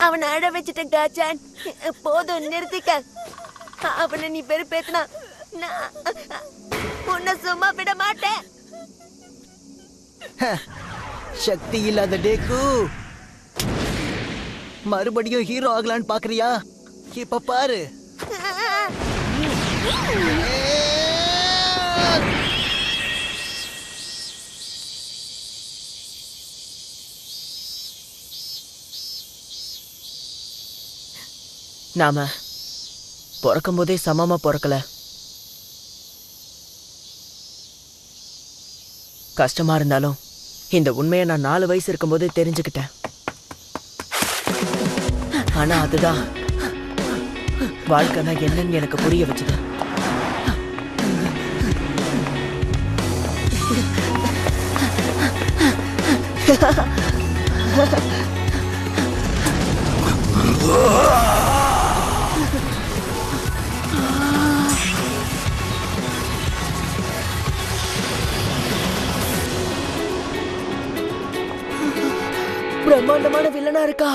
அவனை அழ வச்சுட்டேன் காச்சான். போதும், நிறுத்திக்க. அவனை நீ பெருப்பேத்துனா உன்னை சும்மா விட மாட்டேன். சக்தி இல்லாத டேக்கு மறுபடியும் ஹீரோ ஆகலான்னு பாக்குறியா? இப்ப பாரு. நாம பிறக்கும் போதே சமமா பிறக்கல. கஷ்டமா இருந்தாலும் இந்த உண்மையை நான் 4 வயசு இருக்கும்போதே தெரிஞ்சுக்கிட்டேன். ஆனா அதுதான் வாழ்க்கைனா என்னன்னு எனக்கு புரிய வச்சது. பிரம்மாண்டமான வில்லனா இருக்கா?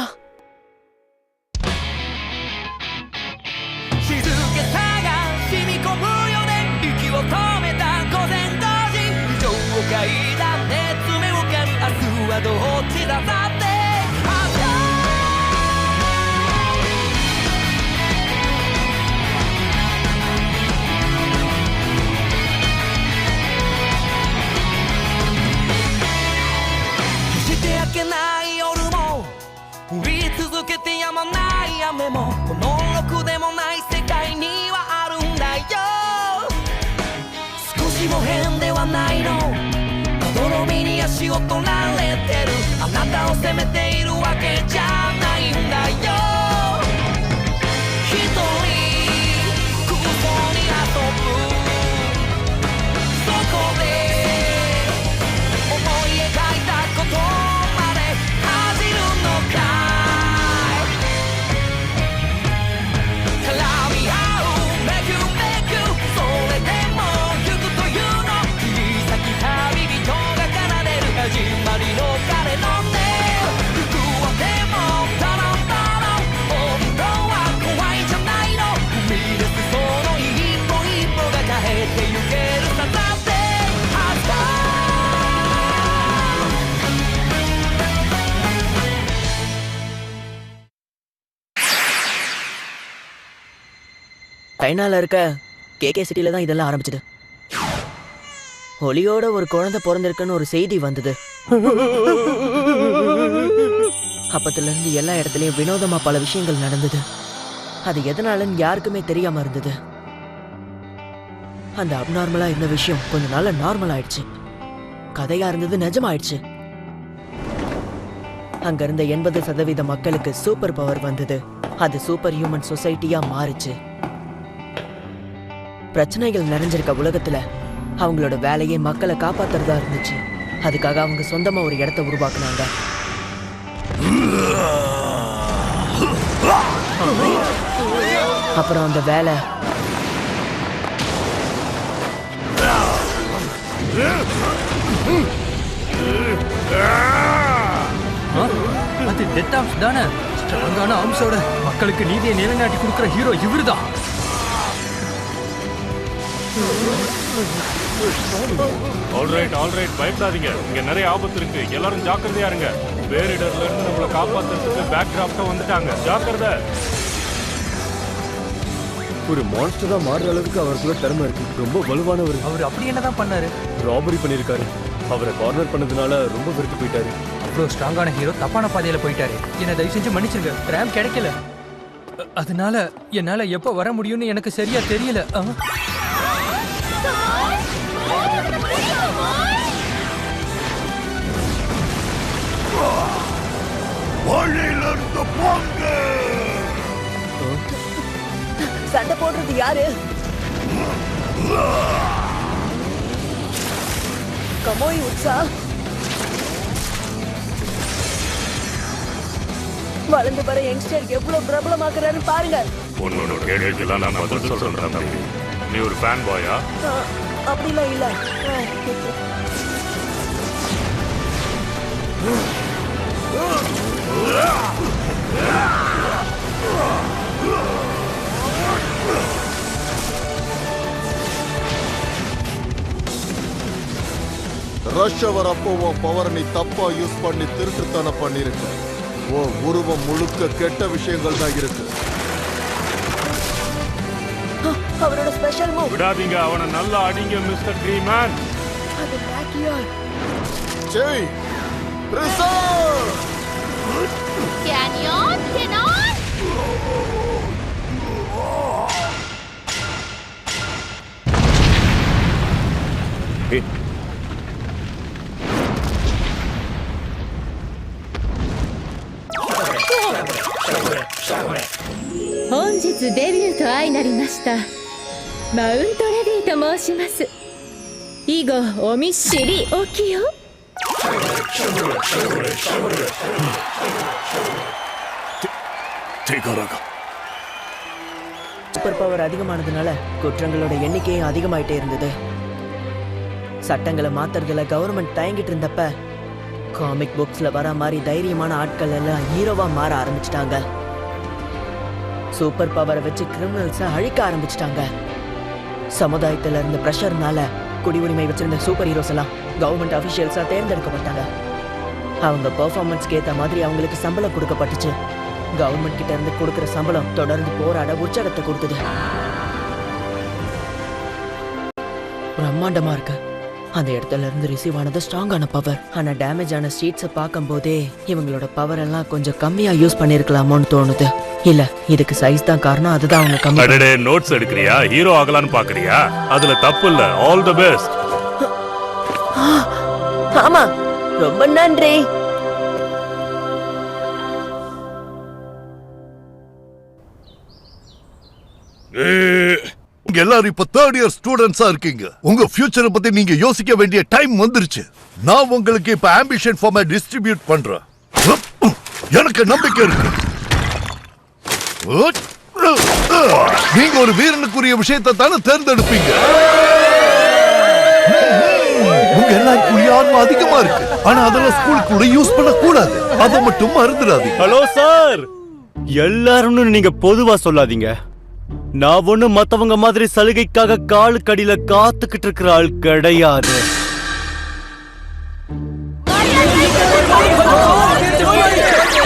சைனால இருக்க கேகே சிட்டில தான் இதெல்லாம் ஆரம்பிச்சது. ஒலியோட ஒரு குழந்தை பிறந்திருக்குன்னு ஒரு செய்தி வந்தது. அப்பத்துல இருந்து எல்லா இடத்துலயும் வினோதமா பல விஷயங்கள் நடந்தது. அது எதனாலன்னு யாருக்குமே தெரியாம இருந்தது. அந்த அப்நார்மலா இருந்த விஷயம் கொஞ்ச நாள்ல நார்மல் ஆயிடுச்சு. கதையா இருந்தது நிஜமாயிடுச்சு. அங்க இருந்த 80% மக்களுக்கு சூப்பர் பவர் வந்தது. அது சூப்பர் ஹியூமன் சொசைட்டியா மாறுச்சு. பிரச்சனைகள் நிறைஞ்சிருக்க உலகத்துல அவங்களோட வேலையே மக்களை காப்பாத்துறதா இருந்துச்சு. அதுக்காக அவங்க சொந்தமா ஒரு இடத்தை உருவாக்குனாங்க. அப்புறம் அந்த வேலை அது டெத் ஆம்ஸ் தானே? ஸ்ட்ராங்கான ஆம்ஸோட மக்களுக்கு நீதியை நிலைநாட்டி கொடுக்கிற ஹீரோ இவருதான். ஆல்ரைட் பயப்படாதீங்க. இங்க நிறைய ஆபத்து இருக்கு. எல்லாரும் ஜாக்கிரதையா இருங்க. பேரிடர்ல இருந்து நம்மளை காப்பாத்துறதுக்கு பேக் டிராப்டா வந்துட்டாங்க. ஜாக்கிரதை. ஒரு மான்ஸ்டரா மாறுற அளவுக்கு அவருக்குள்ள திறமை இருக்கு. ரொம்ப வலுவானவர். அவர் அப்படி என்னதான் பண்ணாரு? ராபரி பண்ணிருக்காரு. அவரை கார்னர் பண்ணதுனால ரொம்ப வெறுத்து போயிட்டாரு. அவ்வளோ ஸ்ட்ராங்கான ஹீரோ தப்பான பாதையில போயிட்டாரு. என்ன தயவு செஞ்சு மன்னிச்சிருங்க. ரேம் கிடைக்கல. அதனால என்னால எப்ப வர முடியும்னு எனக்கு சரியா தெரியல. சண்டை போடுறது யாரு? கமோய் உட்சா வளர்ந்து வர யங்ஸ்டர் எவ்வளவு பிரபலமாக்குறாரு பாருங்க. உன்னோட கேள்விக்கெல்லாம் நான் பதில் சொல்றேன் தம்பி. நீ ஒரு ஃபேன் பாயா? அப்படிலாம் இல்ல. ரஷ் அவர் அப்போ உன் பவரை நீ தப்பா யூஸ் பண்ணி திருட்டுத்தனம் பண்ணிருக்க. உன் உருவம் முழுக்க கெட்ட விஷயங்கள் தான் இருக்கு. அவரோட ஸ்பெஷல் மூவ். விடாதீங்க, அவனை நல்லா அடிங்க மிஸ்டர் ட்ரீமேன். அது பேக்கியார். ஜெய் ரிசர்வ். Canyon, Canyon!本日デビューと相なりましたマウントレディと申します。以後お見知りおきよ。சூப்பர் பவர் அதிகமானதுனால குற்றங்களோட எண்ணிக்கையும் அதிகமாயிட்டே இருந்தது. சட்டங்களை மாத்துறதுல கவர்மெண்ட் தயங்கிட்டு இருந்தப்ப காமிக் புக்ஸ்ல வர மாதிரி தைரியமான ஆட்கள் எல்லாம் ஹீரோவா மாற ஆரம்பிச்சிட்டாங்க. சூப்பர் பவரை வச்சு கிரிமினல்ஸ அழிக்க ஆரம்பிச்சிட்டாங்க. சமுதாயத்துல இருந்த பிரஷர்னால குடியுரிமை வச்சிருந்த சூப்பர் ஹீரோஸ் எல்லாம் கவர்மெண்ட் அபிஷியல்ஸா தேர்ந்தெடுக்கப்பட்டாங்க. அவங்க பெர்ஃபார்மன்ஸ்க்கு ஏத்த மாதிரி அவங்களுக்கு சம்பளம் கொடுக்கப்பட்டுச்சு. கவர்மெண்ட் கிட்ட இருந்து கொடுக்கிற சம்பளம் தொடர்ந்து போராட உற்சாகத்தை கொடுத்தது. பிரம்மாண்டமா இருக்கு. அந்த இடத்துல இருந்து ரிசீவ் ஆனது ஸ்ட்ராங்கான பவர். ஆனா டேமேஜ் ஆன ஸ்ட்ரீட்ஸை பார்க்கும் போதே இவங்களோட பவர் எல்லாம் கொஞ்சம் கம்மியா யூஸ் பண்ணிருக்கலாமோன்னு தோணுது. இல்ல, இதுக்கு சைஸ் தான் காரணம். அதுதான் அவங்க கம்மி. அடடே, நோட்ஸ் எடுக்கறியா? ஹீரோ ஆகலான்னு பாக்குறியா? அதுல தப்பு இல்ல. All the best. ஆமா, ரொம்ப நன்றி. எல்லாரும் இப்ப தேர்ட் இயர் ஸ்டூடெண்ட்ஸா இருக்கீங்க. உங்க ஃபியூச்சரை பத்தி நீங்க யோசிக்க வேண்டிய டைம் வந்துருச்சு. நான் உங்களுக்கு இப்ப ஆம்பிஷன் ஃபார்மை டிஸ்ட்ரிபியூட் பண்றேன். எனக்கு நம்பிக்கை இருக்கு. நீங்க ஒரு வீரனுக்குரிய விஷயத்தை தானே தேர்ந்தெடுப்பீங்க. உங்க எல்லாருக்கும் ஆர்வம் அதிகமா இருக்கு. ஆனா அதெல்லாம் ஸ்கூலுக்குள்ள யூஸ் பண்ண கூடாது. அதை மட்டும் மறந்துடாதீங்க. ஹலோ சார், எல்லாரும் நீங்க பொதுவா சொல்லாதீங்க. நான் ஒண்ணு மத்தவங்க மாதிரி சலுகைக்காக காலுக்கடியில காத்துக்கிட்டு இருக்கிற ஆள் கிடையாது.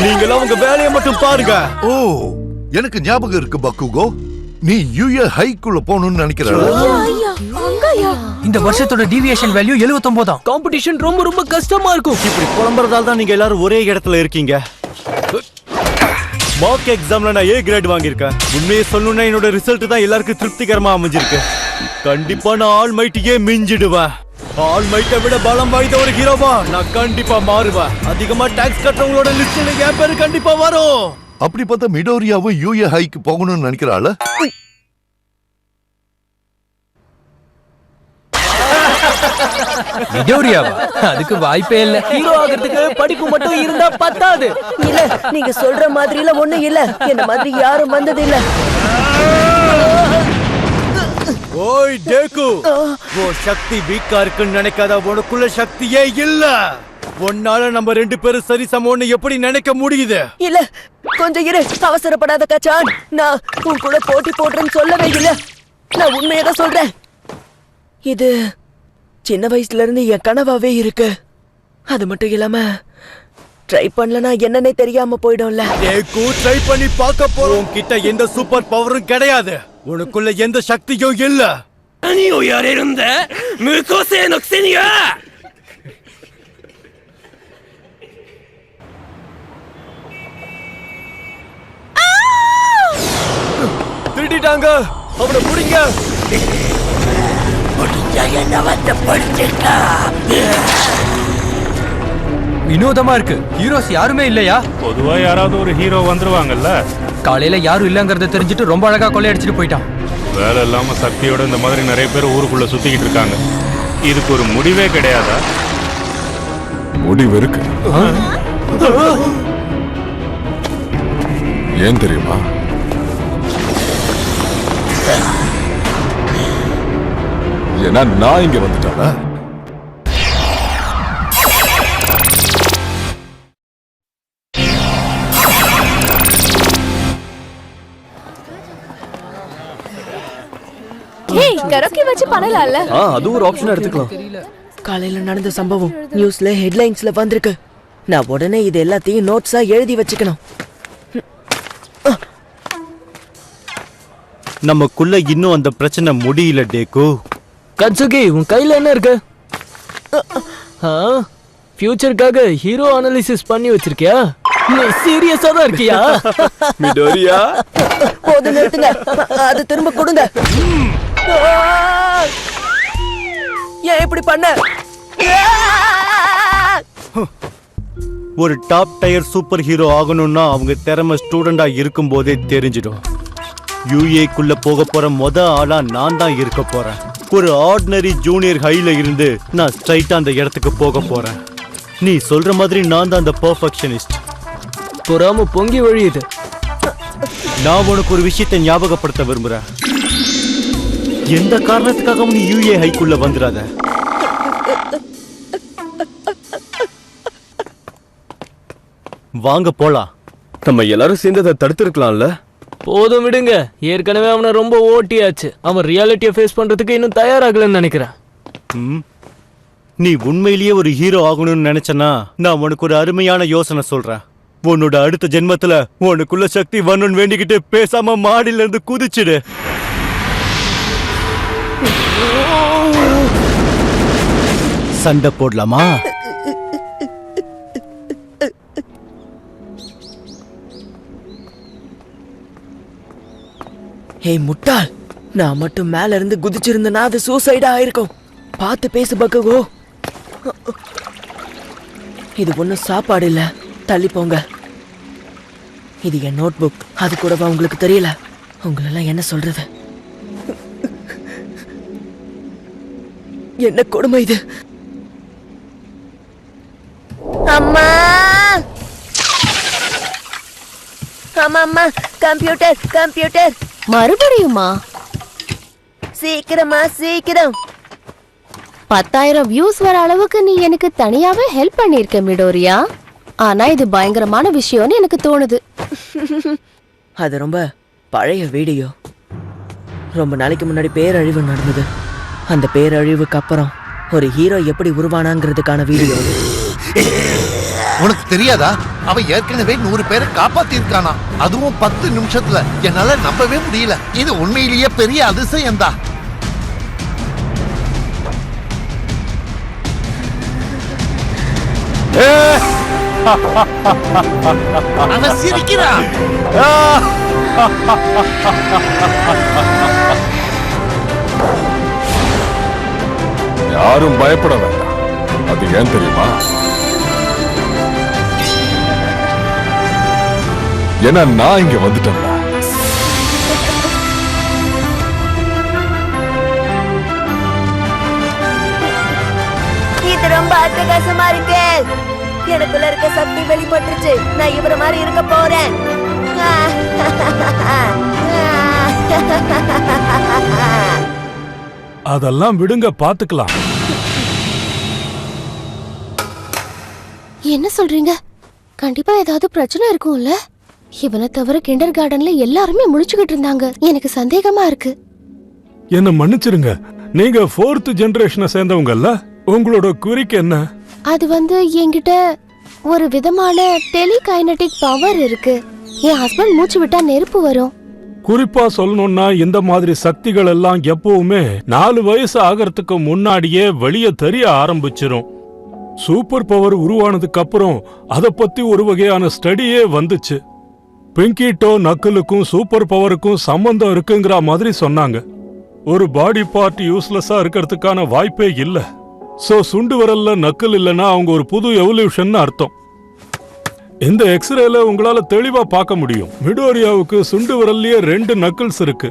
நீங்களாம் உங்க வேலையை மட்டும் பாருங்க. ஓ, எனக்கு ஞாபகம் இருக்கு பக்குகோ. நீ யூஏ ஹைக்குள்ள போகணும்னு நினைக்கிற. இந்த வருஷத்தோட டீவியேஷன் வேல்யூ 79. காம்படிஷன் ரொம்ப ரொம்ப கஷ்டமா இருக்கும். இப்படி புலம்புறதால தான் நீங்க எல்லாரும் ஒரே இடத்துல இருக்கீங்க. மார்க் எக்ஸாம்ல நான் A கிரேட் வாங்கியிருக்கேன். உண்மையை சொல்லணும்னா என்னோட ரிசல்ட் தான் எல்லாருக்கும் திருப்திகரமா அமைஞ்சிருக்கு. கண்டிப்பா நான் ஆல் மைட்டியே மிஞ்சிடுவேன். ஆல் மைட்டை விட பலம் வாய்ந்த ஒரு ஹீரோவா நான் கண்டிப்பா மாறுவேன். அதிகமா டாக்ஸ் கட்டுறவங்களோட லிஸ்ட்ல என் பேரு கண்டிப்பா வரும். அப்படி பார்த்தா மிடோரியாவும் யூஏ ஹைக்கு போகணும்னு நினைக்கிறாள். மிடோரியாவா? அதுக்கு வாய்ப்பே இல்ல. ஹீரோ ஆகிறதுக்கு படிப்பு மட்டும் இருந்தா பத்தாது. இல்ல, நீங்க சொல்ற மாதிரி எல்லாம் ஒண்ணு இல்ல. என்ன மாதிரி யாரும் வந்தது இல்ல. ஓய் டேக்கு, ஓ சக்தி வீக்கா இருக்குன்னு நினைக்காத. உனக்குள்ள சக்தியே இல்ல. உன்னால நம்ம ரெண்டு பேரும் சரி சமம்னு எப்படி நினைக்க முடியுது? இல்ல, கொஞ்சம் இரு. அவசரப்படாத கச்சான். நான் உன் கூட போட்டி போடுறேன்னு சொல்லவே இல்ல. நான் உண்மையதான் சொல்றேன். இது சின்ன வயசுல இருந்து என் கனவாவே இருக்கு. அது மட்டும் இல்லாம ட்ரை பண்ணலனா என்னன்னே தெரியாம போயிடும்ல. டேக்கு, ட்ரை பண்ணி பார்க்க போறோம். உன்கிட்ட எந்த சூப்பர் பவரும் கிடையாது. உனக்குள்ள எந்த சக்தியும் இல்ல. திருடிட்டாங்க. அவனை புடிங்க. வினோதமா இருக்கு. ஹீரோஸ் யாருமே இல்லையா? பொதுவா யாராவது ஒரு ஹீரோ வந்துருவாங்கல்ல. காலையில யாரும் இல்லங்கறத தெரிஞ்சுட்டு ரொம்ப அழகா கொள்ளையடிச்சிட்டு போயிட்டான். வேலை இல்லாம சக்தியோட இந்த மாதிரி நிறைய பேர் ஊருக்குள்ள சுத்திக்கிட்டு இருக்காங்க. இதுக்கு ஒரு முடிவே கிடையாதா? முடிவு இருக்கு. ஏன் தெரியுமா? ஏன்னா நான் இங்க வந்துட்டேன். கரோக்கே வச்சு பண்ணலாம்ல. அது ஒரு ஆப்ஷன் எடுத்துக்கலாம். காலையில நடந்த சம்பவம் நியூஸ்ல ஹெட்லைன்ஸ்ல வந்திருக்கு. நான் உடனே இது எல்லாத்தையும் நோட்ஸா எழுதி வச்சுக்கணும். நமக்குள்ள இன்னும் அந்த பிரச்சனை முடியல டேக்கு. கட்சுகி உன் கையில என்ன இருக்கு? ஃபியூச்சருக்காக ஹீரோ அனாலிசிஸ் பண்ணி வச்சிருக்கியா? நீ சீரியஸா தான் இருக்கியா? மிடோரியா போது நிறுத்துங்க, அது திரும்ப கொடுங்க. ஏன் இப்படி பண்ண? ஒரு டாப் டயர் சூப்பர் ஹீரோ ஆகணும்னா அவங்க திறமை ஸ்டூடெண்டா இருக்கும் போதே தெரிஞ்சிடும். யுஏக்குள்ள போக போற ஆளா நான் தான் இருக்க போறேன். ஒரு ஆர்டினரி ஜூனியர் ஹைல இருந்து நான் ஸ்ட்ரைட்டா அந்த இடத்துக்கு போக போறேன். நீ சொல்ற மாதிரி நான் தான் அந்த பெர்ஃபெக்ஷனிஸ்ட். பொறாம பொங்கி வழியுது. நான் உனக்கு ஒரு விஷயத்தை ஞாபகப்படுத்த விரும்புறேன். எந்த காரணத்துக்காகவும் நீ யுஏ ஹைக்குள்ள வந்துடாத. வாங்க போலாம். நம்ம எல்லாரும் சேர்ந்து அதை தடுத்திருக்கலாம்ல. போதும் விடுங்க, ஏற்கனவே அவனை ரொம்ப ஓட்டியாச்சு. அவன் ரியாலிட்டியை ஃபேஸ் பண்றதுக்கு இன்னும் தயாராகலன்னு நினைக்கிறேன். நீ உண்மையிலேயே ஒரு ஹீரோ ஆகணும்னு நினைச்சனா நான் உனக்கு ஒரு அருமையான யோசனை சொல்றேன். உன்னோட அடுத்த ஜென்மத்துல உனக்குள்ள சக்தி வரணும்னு வேண்டிக்கிட்டு பேசாம மாடியில இருந்து குதிச்சிடு. சண்டை போடலாமா? ஹே முட்டாள், நான் மட்டும் மேல இருந்து குதிச்சிருந்தனா அது சூசைடா ஆயிருக்கும். பார்த்து பேசு பக்கவோ. இது ஒன்றும் சாப்பாடு இல்ல, தள்ளி போங்க. இது என் நோட் புக். அது கூடவா உங்களுக்கு தெரியல? உங்களெல்லாம் என்ன சொல்றது? என்ன கொடுமை இது? அம்மா அம்மா அம்மா, கம்ப்யூட்டர் கம்ப்யூட்டர். மறுபடியுமா? சீக்கிரமா சீக்கிரம். 10,000 வியூஸ் வர அளவுக்கு நீ எனக்கு தனியாவே ஹெல்ப் பண்ணிருக்க மிடோரியா. ஆனா இது பயங்கரமான விஷயம்னு எனக்கு தோணுது. அது ரொம்ப பழைய வீடியோ. ரொம்ப நாளைக்கு முன்னாடி பேரழிவு நடந்தது. அந்த பேரழிவுக்கு அப்புறம் ஒரு ஹீரோ எப்படி உருவானாங்கிறதுக்கான வீடியோ. உனக்கு தெரியாதா? அவன் ஏற்கனவே 100 பேரை காப்பாத்தி இருக்கானா, அதுவும் 10 நிமிஷத்துல. என்னால நம்பவே முடியல. இது உண்மையிலேயே பெரிய அதிசயம் தான். அவன் சிரிக்கிறான். யாரும் பயப்பட வேண்டாம். அது ஏன் தெரியுமா? ஏன்னா நான் இங்க வந்துட்டேன். இது ரொம்ப அட்டகாசமா இருக்கு. எனக்குள்ள இருக்க சக்தி வெளிப்பட்டுருச்சு. நான் இவர மாதிரி இருக்க போறேன். அதெல்லாம் விடுங்க, பாத்துக்கலாம். என்ன சொல்றீங்க? கண்டிப்பா ஏதாவது பிரச்சனை இருக்கும்ல. இவனை தவிர கிண்டர் கார்டன்ல எல்லாருமே முழிச்சுக்கிட்டு இருந்தாங்க. எனக்கு சந்தேகமா இருக்கு. என்ன மன்னிச்சிருங்க, நீங்க 4th ஜெனரேஷனை சேர்ந்தவங்கல்ல. உங்களோட குறிக்கு என்ன? அது என்கிட்ட ஒரு விதமான டெலிகைனடிக் பவர் இருக்கு. என் ஹஸ்பண்ட் மூச்சு விட்டா நெருப்பு வரும். குறிப்பா சொல்லணும்னா இந்த மாதிரி சக்திகள் எல்லாம் எப்பவுமே 4 வயசு ஆகிறதுக்கு முன்னாடியே வெளியே தெரிய ஆரம்பிச்சிரும். சூப்பர் பவர் உருவானதுக்கு அப்புறம் அத பத்தி ஒரு வகையான ஸ்டடியே வந்துச்சு. பிங்கிட்டோ நக்கலுக்கும் சூப்பர் பவருக்கும் சம்பந்தம் இருக்குங்கிற மாதிரி சொன்னாங்க. ஒரு பாடி பார்ட் யூஸ்லெஸ்ஸா இருக்கிறதுக்கான வாய்ப்பே இல்ல. சோ சுண்டு விரல்ல நக்கல் இல்லைன்னா அவங்க ஒரு புது எவல்யூஷன் அர்த்தம். இந்த எக்ஸ்ரேல உங்களால தெளிவா பார்க்க முடியும். மிடோரியாவுக்கு சுண்டு விரல்லயே 2 நக்கல்ஸ் இருக்கு.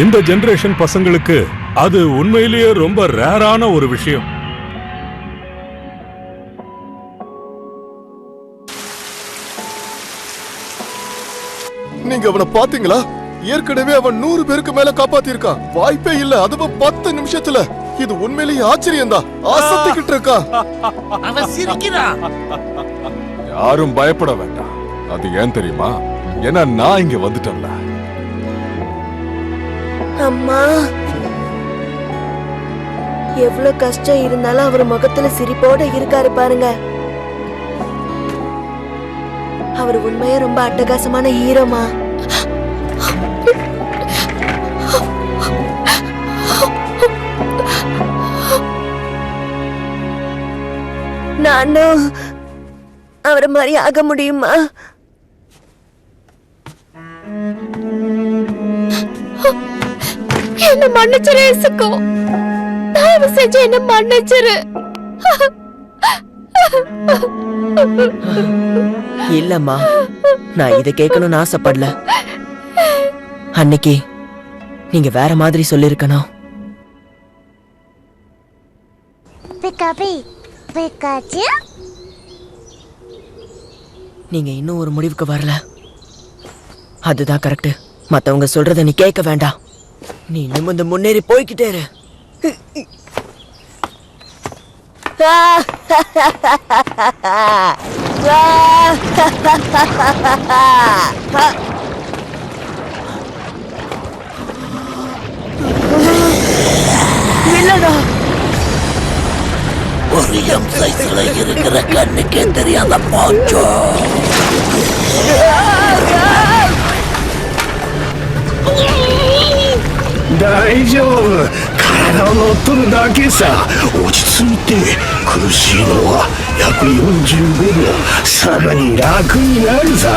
இந்த ஜெனரேஷன் பசங்களுக்கு அது உண்மையிலேயே ரொம்ப ரேரான ஒரு விஷயம். நீங்க அவனை பாத்தீங்களா? ஏற்கனவே அவன் 100 பேருக்கு மேல காப்பாத்தி இருக்கான். வாய்ப்பே இல்ல, அதுவும் 10 நிமிஷத்துல. இது உண்மையிலேயே ஆச்சரியம் தான். ஆசத்திக்கிட்டு இருக்கா. அவன் சிரிக்கிறான். யாரும் பயப்பட வேண்டாம். அது ஏன் தெரியுமா? ஏன்னா நான் இங்க வந்துட்டேன்ல. அம்மா, எவ்வளவு கஷ்டம் இருந்தாலும் அவர் முகத்துல சிரிப்போட இருக்காரு பாருங்க. அவர் உண்மையா ரொம்ப அட்டகாசமான ஹீரோமா. நானும் அவரை மாதிரி ஆக முடியுமா? என்ன மன்னிச்சிரு இசுக்கோ, தயவு செஞ்சு என்ன மன்னிச்சிரு. இல்லம்மா, நான் இதை கேட்கணும்னு ஆசைப்படல. அன்னைக்கு நீங்க வேற மாதிரி சொல்லிருக்கணும். நீங்க இன்னும் ஒரு முடிவுக்கு வரல. அதுதான் கரெக்ட். மத்தவங்க சொல்றத நீ கேட்க வேண்டாம். நீ நிமிர்ந்து முன்னேறி போய்கிட்டே இரு. இல்லடா, ஒரு எம் சைஸ்ல இருக்கிற கண்ணுக்கே தெரியாத பாச்சோ. 大丈夫、体を乗っ取るだけさ。落ち着いて。苦しいのは約45秒、さらに楽になるさ。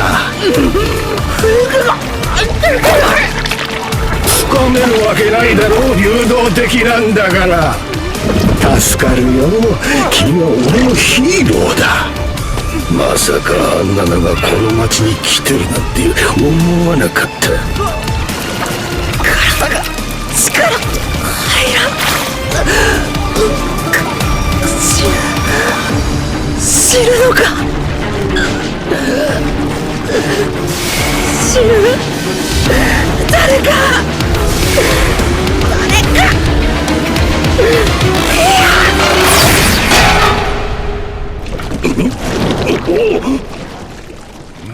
つかめるわけないだろう、流動的なんだから。助かるよ、君は俺のヒーローだ。まさかあんなのがこの町に来てるなんて思わなかった。体が力入らん。死ぬのか。死ぬ。誰か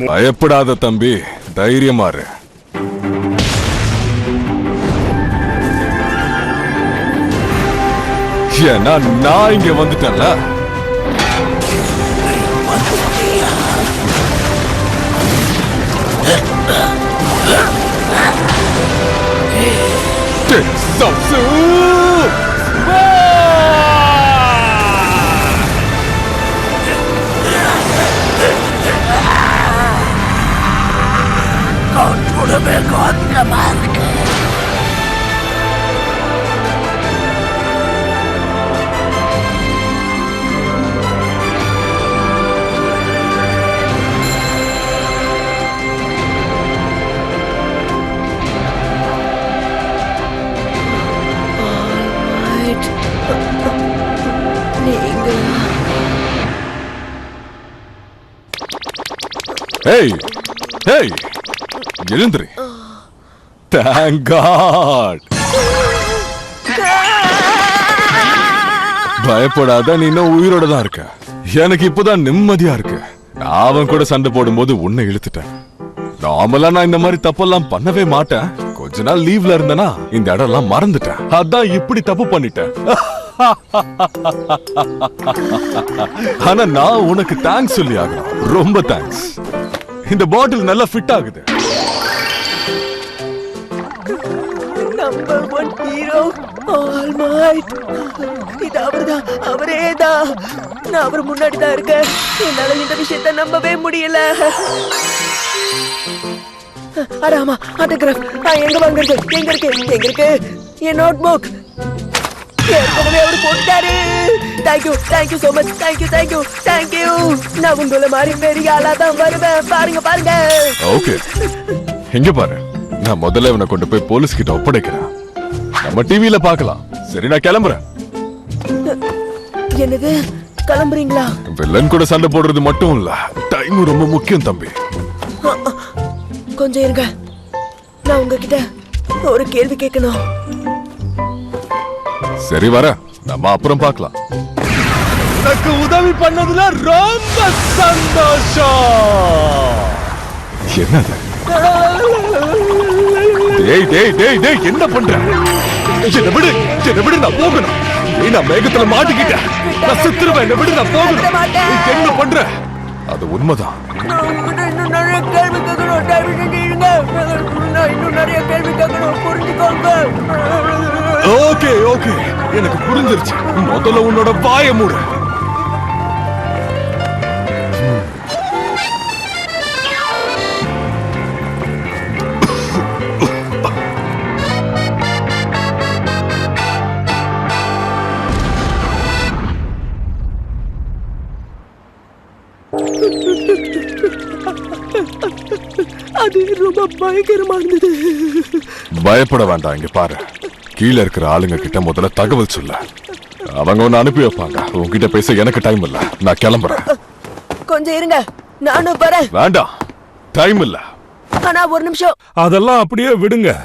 பயப்படாத தம்பி, தைரியமா இரு. ஏன்னா நான் இங்க வந்துட்டேன்ல. Hey, hey, எழுந்திரு. Thank God. பயப்படாத, நீ இன்னும் உயிரோட தான் இருக்க. எனக்கு இப்பதான் நிம்மதியா இருக்கு. நான் அவன் கூட சண்டை போடும்போது உன்னை இழுத்துட்டேன். நார்மலா நான் இந்த மாதிரி தப்பெல்லாம் பண்ணவே மாட்டேன். கொஞ்ச நாள் லீவ்ல இருந்தேனா இந்த இடம் எல்லாம் மறந்துட்டேன். அதான் இப்படி தப்பு பண்ணிட்டேன். ஆனா நான் உனக்கு தேங்க்ஸ் சொல்லி ஆகணும். ரொம்ப தேங்க்ஸ். இந்த பாட்டில் நல்லா ஃபிட் ஆகுது. Number 1 hero all might. இது அவர்தான், அவரேதான். நான் அவர் முன்னாடி தான் இருக்கேன். என்னால இந்த விஷயத்தை நம்பவே முடியல. ஆமா, ஆட்டோகிராஃப் எங்க வாங்குறது? எங்க இருக்கு? எங்க இருக்கு என் நோட் புக்? ஏற்கனவே அவர் போட்டாரு. Thank you so much. தேங்க்யூ. நான் உங்களை மாதிரி பெரிய ஆளா தான் வருவேன். பாருங்க பாருங்க. ஓகே, எங்க பாரு. நான் முதல்ல இவனை கொண்டு போய் போலீஸ் கிட்ட ஒப்படைக்கிறேன். நம்ம டிவியில பார்க்கலாம். சரி, நான் கிளம்புறேன். என்னது, கிளம்புறீங்களா? வில்லன் கூட சண்டை போடுறது மட்டும் இல்ல, டைம் ரொம்ப முக்கியம் தம்பி. கொஞ்சம் இருங்க, நான் உங்ககிட்ட ஒரு கேள்வி கேட்கணும். சரி, வர. நம்ம அப்புறம் பார்க்கலாம். எனக்கு உதவி பண்ணதுல ரொம்ப சந்தோஷம். என்னது? டேய், என்ன பண்ற? என்ன விடு, நான் போகணும். நான் மேகத்துல மாட்டிக்கிட்டேன். நான் செத்துருவேன். என்னை விடு, நான் போகணும். நீ என்ன பண்ற? அது உண்மைதான். நான் உங்ககிட்ட இன்னும் நிறைய கேள்வி கேட்கணும். தயவு செஞ்சு இருங்க. நான் இன்னும் நிறைய கேள்வி கேட்கணும். புரிஞ்சுக்கோங்க. ஓகே ஓகே, எனக்கு புரிஞ்சிருச்சு. முதல்ல உன்னோட வாயை மூடு. அது ரொம்ப பயங்கரமா இருந்தது. பயப்பட வேண்டாம். இங்க பாரு, கீழே இருக்கிற ஆளுங்க கிட்ட முதல்ல தகவல் சொல்ல. அவங்க ஒன்னு அனுப்பி வைப்பாங்க. உன்கிட்ட பேச எனக்கு டைம் இல்ல. நான் கிளம்புறேன். கொஞ்சம் இருங்க, நானும் வரேன். வேண்டாம், டைம் இல்ல. ஆனா ஒரு நிமிஷம். அதெல்லாம் அப்படியே விடுங்க.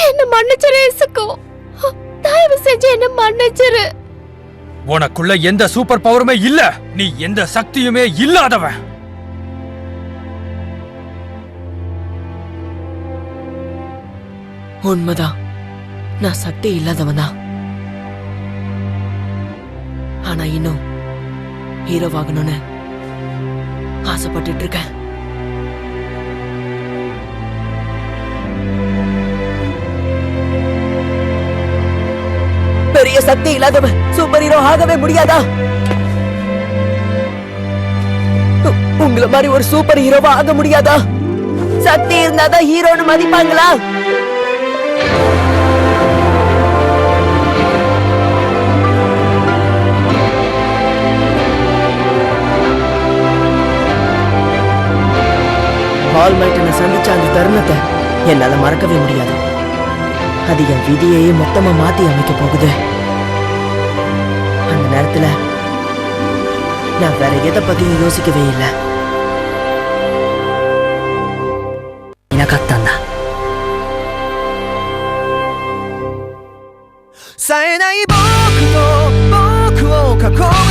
என்ன மன்னிச்சிரு இசுகோ. தயவு செஞ்சு என்ன மன்னிச்சிரு. உனக்குள்ள எந்த சூப்பர் பவருமே இல்ல. நீ எந்த சக்தியுமே இல்லாதவன். உண்மைதான், நான் சக்தி இல்லாதவனா. ஆனா இன்னும் ஹீரோவாகணும்னு ஆசைப்பட்டுட்டு இருக்கேன். பெரிய சக்தி இல்லாதவன் சூப்பர் ஹீரோ ஆகவே முடியாதா? உங்களை மாதிரி ஒரு சூப்பர் ஹீரோவா ஆக முடியாதா? சக்தி இருந்தாதான் ஹீரோன்னு மதிப்பாங்களா? ஆல்மைட்டனை சந்திச்ச அந்த தருணத்தை என்னால மறக்கவே முடியாது. அது என் விதியையே மொத்தமா மாத்தி அமைக்க போகுது. அந்த நேரத்துல நான் வேற எதை பத்தியும் யோசிக்கவே இல்லை. எனக்காத்தான் 冴えない僕と僕を囲む